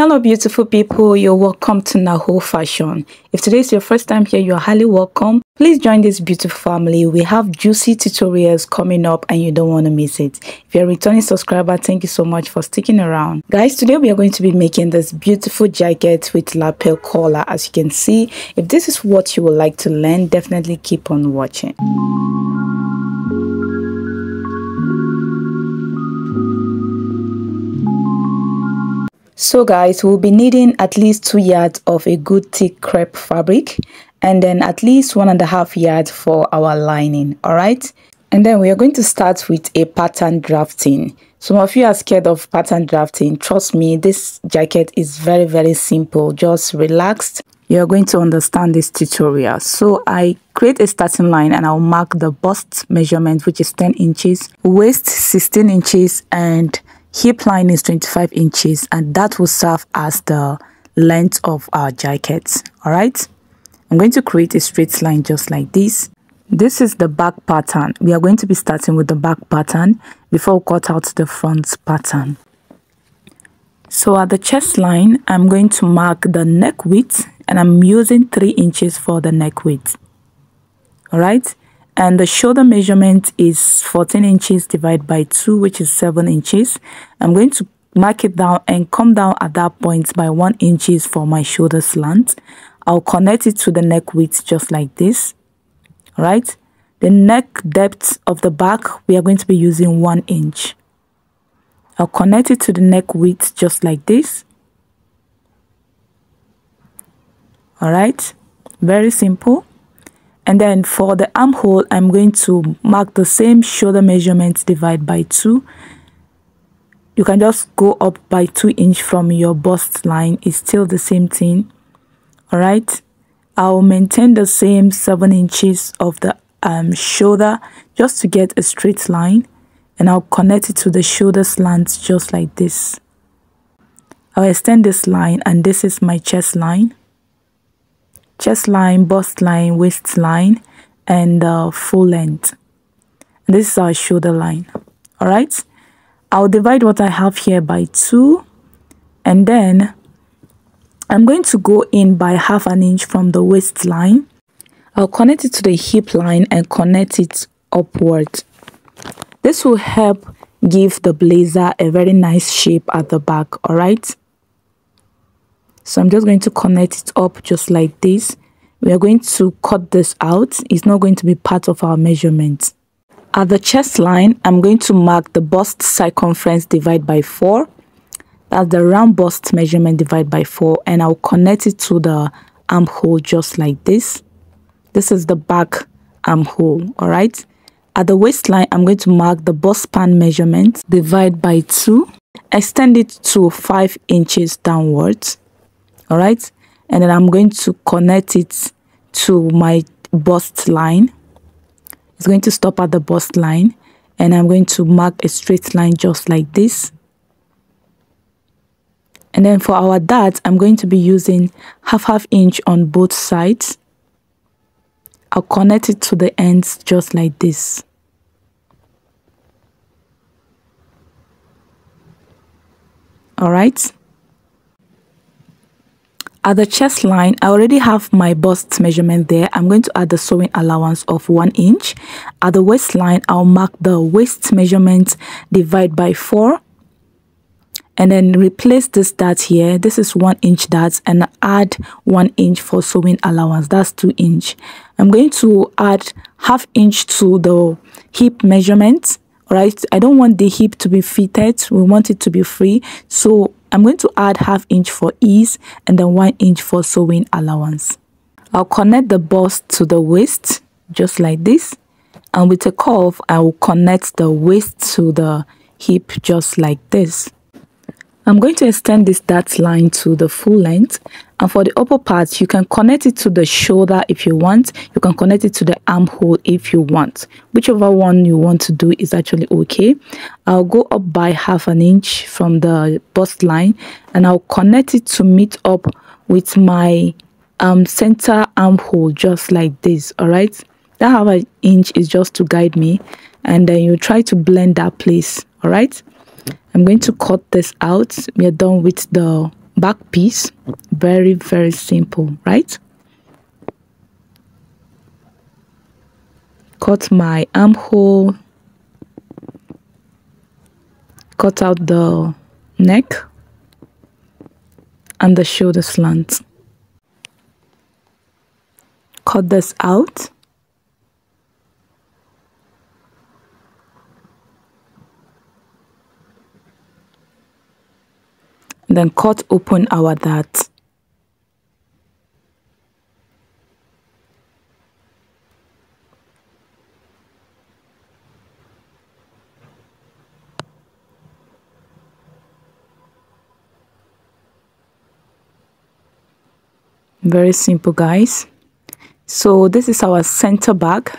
Hello beautiful people, you're welcome to Naho Fashion. If today is your first time here, you're highly welcome. Please join this beautiful family. We have juicy tutorials coming up and you don't want to miss it. If you're a returning subscriber, thank you so much for sticking around. Guys, today we are going to be making this beautiful jacket with lapel collar. As you can see, if this is what you would like to learn, definitely keep on watching. So guys, we'll be needing at least 2 yards of a good thick crepe fabric and then at least 1.5 yards for our lining. All right, and then we are going to start with a pattern drafting. Some of you are scared of pattern drafting. Trust me, this jacket is very simple. Just relaxed, you're going to understand this tutorial. So I create a starting line and I'll mark the bust measurement, which is 10 inches, waist 16 inches, and hip line is 25 inches, and that will serve as the length of our jacket. All right, I'm going to create a straight line just like this. This is the back pattern. We are going to be starting with the back pattern before we cut out the front pattern. So at the chest line, I'm going to mark the neck width and I'm using 3 inches for the neck width. All right, and the shoulder measurement is 14 inches divided by 2, which is 7 inches. I'm going to mark it down and come down at that point by 1 inch for my shoulder slant. I'll connect it to the neck width just like this. All right, the neck depth of the back, we are going to be using 1 inch. I'll connect it to the neck width just like this. All right, very simple. And then for the armhole, I'm going to mark the same shoulder measurement divided by 2. You can just go up by 2 inches from your bust line. It's still the same thing. All right, I'll maintain the same 7 inches of the shoulder just to get a straight line, and I'll connect it to the shoulder slant just like this. I'll extend this line, and this is my chest line. Chest line, bust line, waist line, and full length. And this is our shoulder line. All right, I'll divide what I have here by 2, and then I'm going to go in by 1/2 inch from the waistline. I'll connect it to the hip line and connect it upward. This will help give the blazer a very nice shape at the back. All right, so I'm just going to connect it up just like this. We are going to cut this out. It's not going to be part of our measurement. At the chest line, I'm going to mark the bust circumference divided by 4. That's the round bust measurement divided by 4, and I'll connect it to the armhole just like this. This is the back armhole. All right, at the waistline, I'm going to mark the bust span measurement divided by 2, extend it to 5 inches downwards. All right, and then I'm going to connect it to my bust line. It's going to stop at the bust line, and I'm going to mark a straight line just like this. And then for our dart, I'm going to be using 1/2 inch on both sides. I'll connect it to the ends just like this. All right, at the chest line, I already have my bust measurement there. I'm going to add the sewing allowance of 1 inch. At the waistline, I'll mark the waist measurement divided by 4. And then replace this dart here. This is 1 inch dart, and add 1 inch for sewing allowance. That's 2 inch. I'm going to add 1/2 inch to the hip measurement. All right, I don't want the hip to be fitted. We want it to be free. So I'm going to add 1/2 inch for ease, and then 1 inch for sewing allowance. I'll connect the bust to the waist just like this, and with a curve, I will connect the waist to the hip just like this. I'm going to extend this dart line to the full length, and for the upper part, you can connect it to the shoulder if you want. You can connect it to the armhole if you want. Whichever one you want to do is actually okay. I'll go up by 1/2 inch from the bust line, and I'll connect it to meet up with my center armhole just like this. All right, that 1/2 inch is just to guide me, and then you try to blend that place. All right, I'm going to cut this out. We are done with the back piece. Very, very simple, right? Cut my armhole, cut out the neck and the shoulder slant. Cut this out. Then cut open our dart. Very simple, guys. So this is our center bag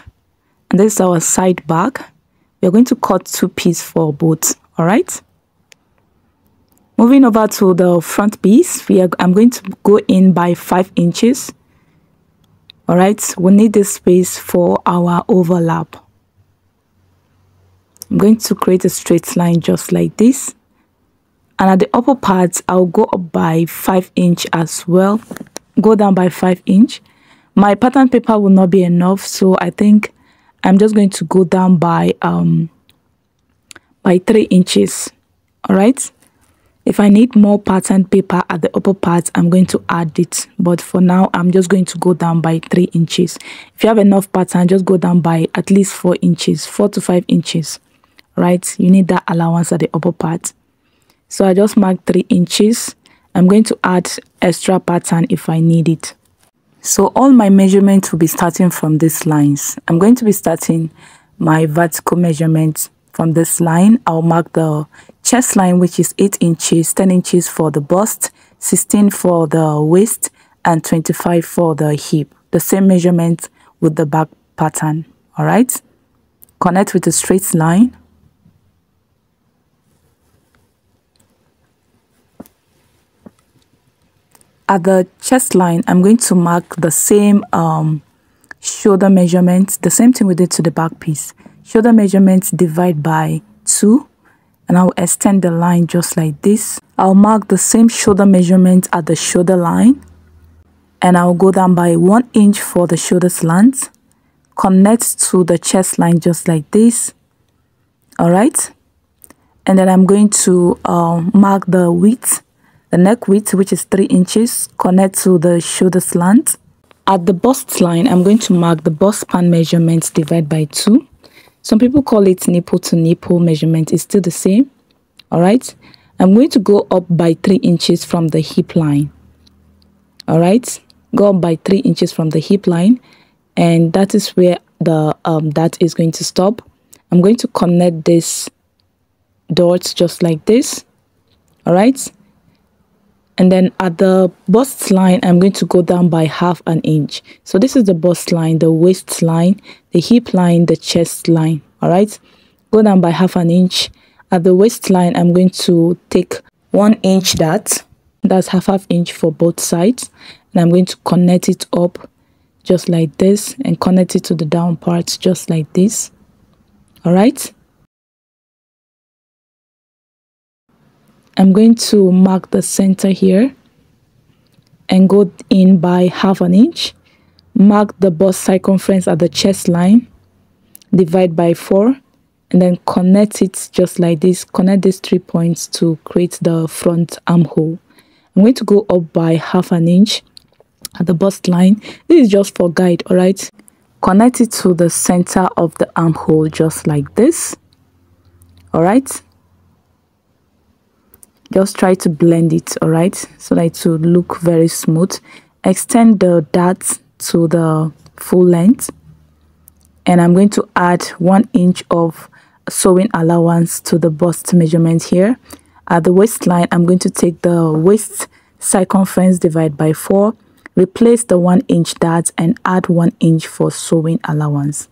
and this is our side bag. We're going to cut 2 pieces for both. All right, moving over to the front piece, I'm going to go in by 5 inches. All right, we need this space for our overlap. I'm going to create a straight line just like this, and at the upper part I'll go up by 5 inches as well. Go down by 5 inches. My pattern paper will not be enough, so I think I'm just going to go down by 3 inches. All right, if I need more pattern paper at the upper part, I'm going to add it, but for now I'm just going to go down by 3 inches. If you have enough pattern, just go down by at least 4 inches, 4 to 5 inches. Right, you need that allowance at the upper part. So I just marked 3 inches. I'm going to add extra pattern if I need it. So all my measurements will be starting from these lines. I'm going to be starting my vertical measurement from this line. I'll mark the chest line, which is 8 inches, 10 inches for the bust, 16 for the waist, and 25 for the hip. The same measurement with the back pattern. All right, connect with a straight line. At the chest line, I'm going to mark the same shoulder measurement, the same thing we did to the back piece. Shoulder measurement divide by 2, and I'll extend the line just like this. I'll mark the same shoulder measurement at the shoulder line, and I'll go down by 1 inch for the shoulder slant. Connect to the chest line just like this. All right, and then I'm going to mark the width. The neck width, which is 3 inches, connect to the shoulder slant. At the bust line, I'm going to mark the bust span measurement divide by 2. Some people call it nipple to nipple measurement. It's still the same. All right, I'm going to go up by 3 inches from the hip line. All right, go up by 3 inches from the hip line, and that is where the that is going to stop. I'm going to connect this dots just like this. All right. And then at the bust line, I'm going to go down by ½ an inch. So this is the bust line, the waist line, the hip line, the chest line. All right, go down by ½ an inch. At the waist line, I'm going to take 1 inch that's ½ inch for both sides, and I'm going to connect it up just like this and connect it to the down part just like this. All right, I'm going to mark the center here and go in by ½ an inch. Mark the bust circumference at the chest line, divide by 4, and then connect it just like this. Connect these 3 points to create the front armhole. I'm going to go up by ½ an inch at the bust line. This is just for guide. All right, connect it to the center of the armhole just like this. All right, just try to blend it, all right, so that it will look very smooth. Extend the dart to the full length, and I'm going to add 1 inch of sewing allowance to the bust measurement here. At the waistline, I'm going to take the waist circumference divide by 4, replace the 1 inch dart, and add 1 inch for sewing allowance.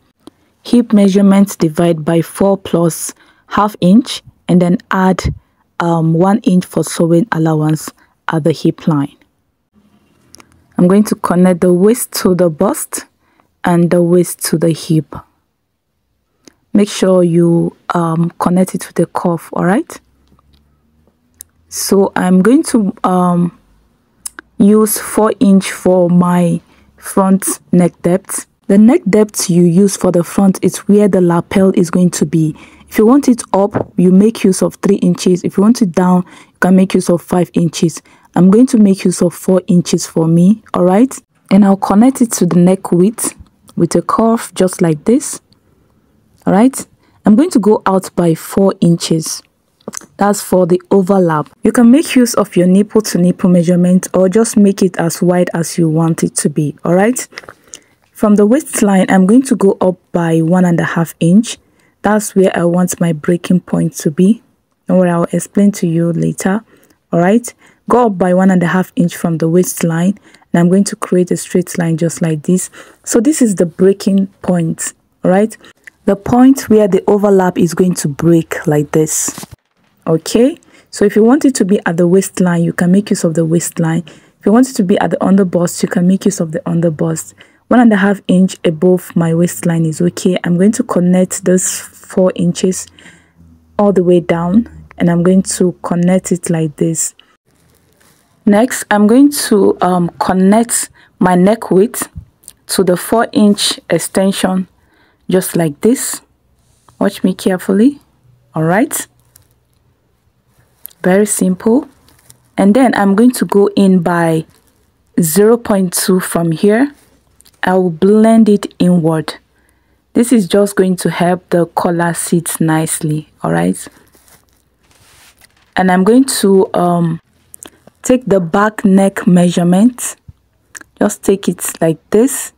Hip measurement divide by 4 plus ½ inch, and then add 1 inch for sewing allowance at the hip line. I'm going to connect the waist to the bust and the waist to the hip. Make sure you connect it to the cuff. All right, So I'm going to use 4" for my front neck depth. The neck depth you use for the front is where the lapel is going to be. If you want it up, you make use of 3 inches. If you want it down, you can make use of 5 inches. I'm going to make use of 4 inches for me, all right? And I'll connect it to the neck width with a curve just like this, all right? I'm going to go out by 4 inches. That's for the overlap. You can make use of your nipple to nipple measurement or just make it as wide as you want it to be, all right? From the waistline, I'm going to go up by 1.5 inch. That's where I want my breaking point to be. Don't worry, I'll explain to you later, all right? Go up by 1.5 inch from the waistline, and I'm going to create a straight line just like this. So this is the breaking point, all right? The point where the overlap is going to break like this. Okay, so if you want it to be at the waistline, you can make use of the waistline. If you want it to be at the underbust, you can make use of the underbust. 1.5 inch above my waistline is okay. I'm going to connect this 4 inches all the way down, and I'm going to connect it like this. Next, I'm going to connect my neck width to the 4" extension just like this. Watch me carefully, all right? Very simple. And then I'm going to go in by 0.2 from here. I will blend it inward. This is just going to help the collar sit nicely, all right? And I'm going to take the back neck measurement. Just take it like this.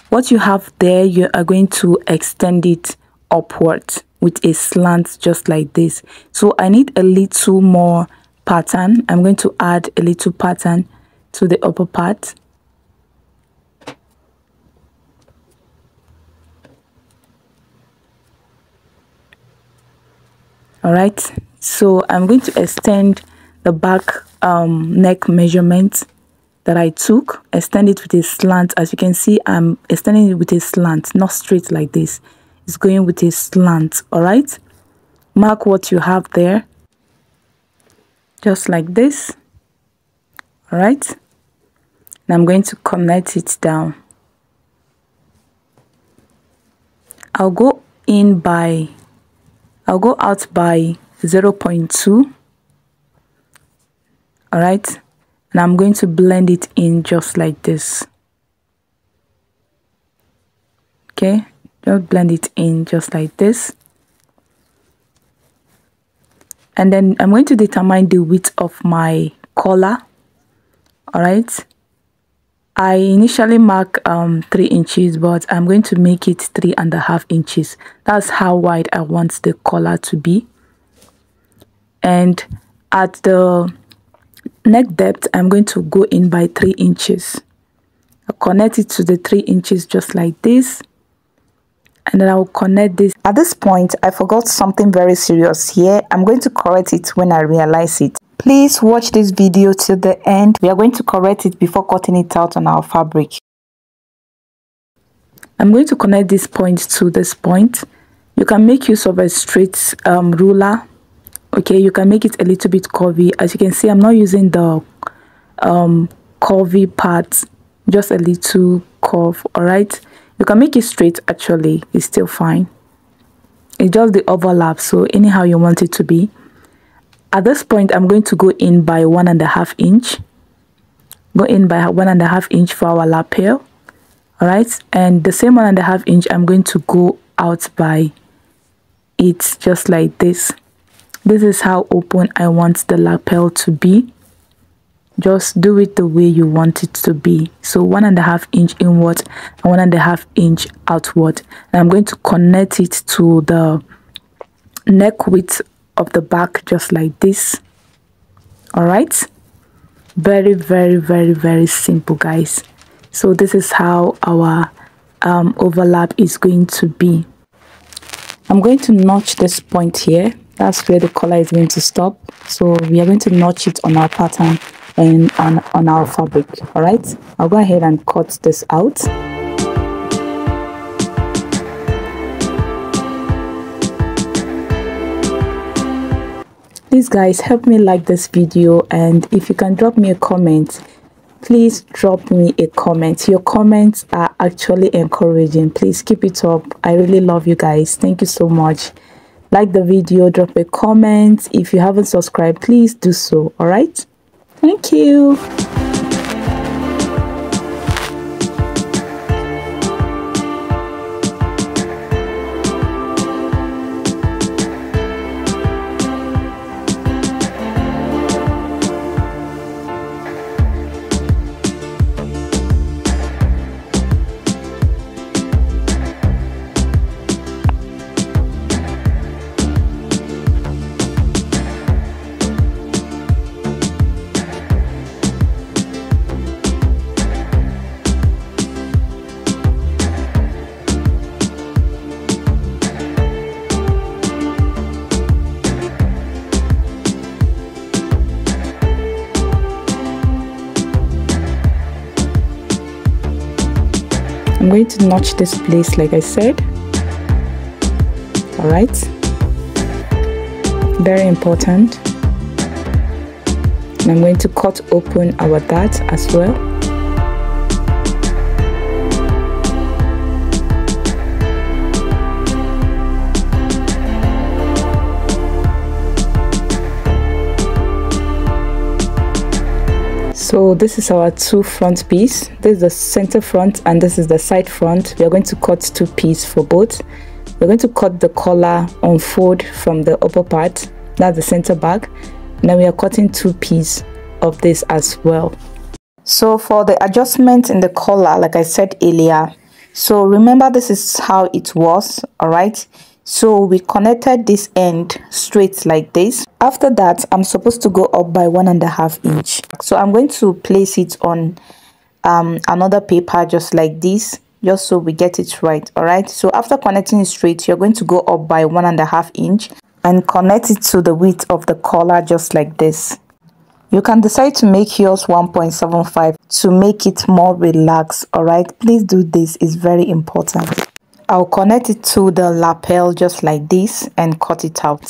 What you have there, you are going to extend it upwards with a slant just like this. So I need a little more pattern. I'm going to add a little pattern to the upper part. All right, so I'm going to extend the back neck measurement that I took, extend it with a slant. As you can see, I'm extending it with a slant, not straight like this. It's going with a slant, all right? Mark what you have there, just like this, all right? And I'm going to connect it down. I'll go out by 0.2, all right? And I'm going to blend it in just like this. Okay, just blend it in just like this. And then I'm going to determine the width of my collar, all right? I initially mark 3 inches, but I'm going to make it 3.5 inches. That's how wide I want the collar to be. And at the neck depth, I'm going to go in by 3 inches. I'll connect it to the 3 inches just like this, and then I'll connect this. At this point, I forgot something very serious here. I'm going to correct it when I realize it. Please watch this video till the end. We are going to correct it before cutting it out on our fabric. I'm going to connect this point to this point. You can make use of a straight ruler. Okay, you can make it a little bit curvy. As you can see, I'm not using the curvy part, just a little curve, all right? You can make it straight, actually, it's still fine. It's just the overlap, so anyhow you want it to be. At this point, I'm going to go in by 1.5 inch. Go in by 1.5 inch for our lapel, all right? And the same 1.5 inch, I'm going to go out by it just like this. This is how open I want the lapel to be. Just do it the way you want it to be. So 1.5 inch inward and 1.5 inch outward. And I'm going to connect it to the neck width of the back just like this. All right, very, very, very, very simple, guys. So this is how our overlap is going to be. I'm going to notch this point here. That's where the collar is going to stop. So we are going to notch it on our pattern and on our fabric. All right, I'll go ahead and cut this out. please guys, help me like this video, and if you can drop me a comment, please drop me a comment. Your comments are actually encouraging. Please keep it up. I really love you guys. Thank you so much. Like the video, drop a comment. If you haven't subscribed, please do so. All right, thank you. I'm going to notch this place like I said. All right, very important. And I'm going to cut open our dart as well. So this is our two front piece. This is the center front and this is the side front. We are going to cut two pieces for both. We're going to cut the collar unfold from the upper part, that's the center back. Now we are cutting two pieces of this as well. So for the adjustment in the collar, like I said earlier, so remember this is how it was. All right, so we connected this end straight like this. After that, I'm supposed to go up by 1.5 inch. So I'm going to place it on another paper just like this, just so we get it right. All right, so after connecting it straight, you're going to go up by 1.5 inch and connect it to the width of the collar just like this. You can decide to make yours 1.75 to make it more relaxed. All right, please do this, it's very important. I'll connect it to the lapel just like this and cut it out.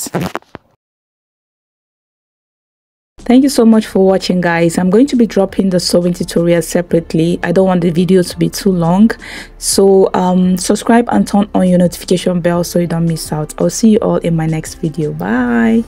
Thank you so much for watching, guys. I'm going to be dropping the sewing tutorial separately. I don't want the video to be too long, so subscribe and turn on your notification bell so you don't miss out. I'll see you all in my next video. Bye.